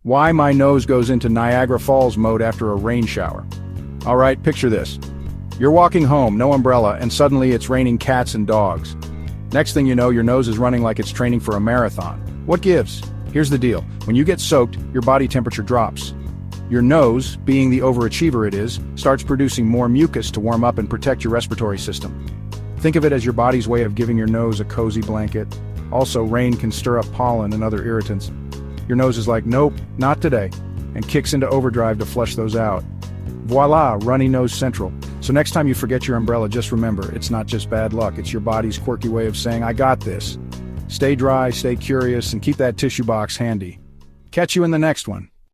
Why my nose goes into Niagara Falls mode after a rain shower. All right, picture this. You're walking home, no umbrella, and suddenly it's raining cats and dogs. Next thing you know, your nose is running like it's training for a marathon. What gives? Here's the deal. When you get soaked, your body temperature drops. Your nose, being the overachiever it is, starts producing more mucus to warm up and protect your respiratory system. Think of it as your body's way of giving your nose a cozy blanket. Also, rain can stir up pollen and other irritants. Your nose is like, nope, not today, and kicks into overdrive to flush those out. Voila, runny nose central. So next time you forget your umbrella, just remember, it's not just bad luck, it's your body's quirky way of saying, I got this. Stay dry, stay curious, and keep that tissue box handy. Catch you in the next one.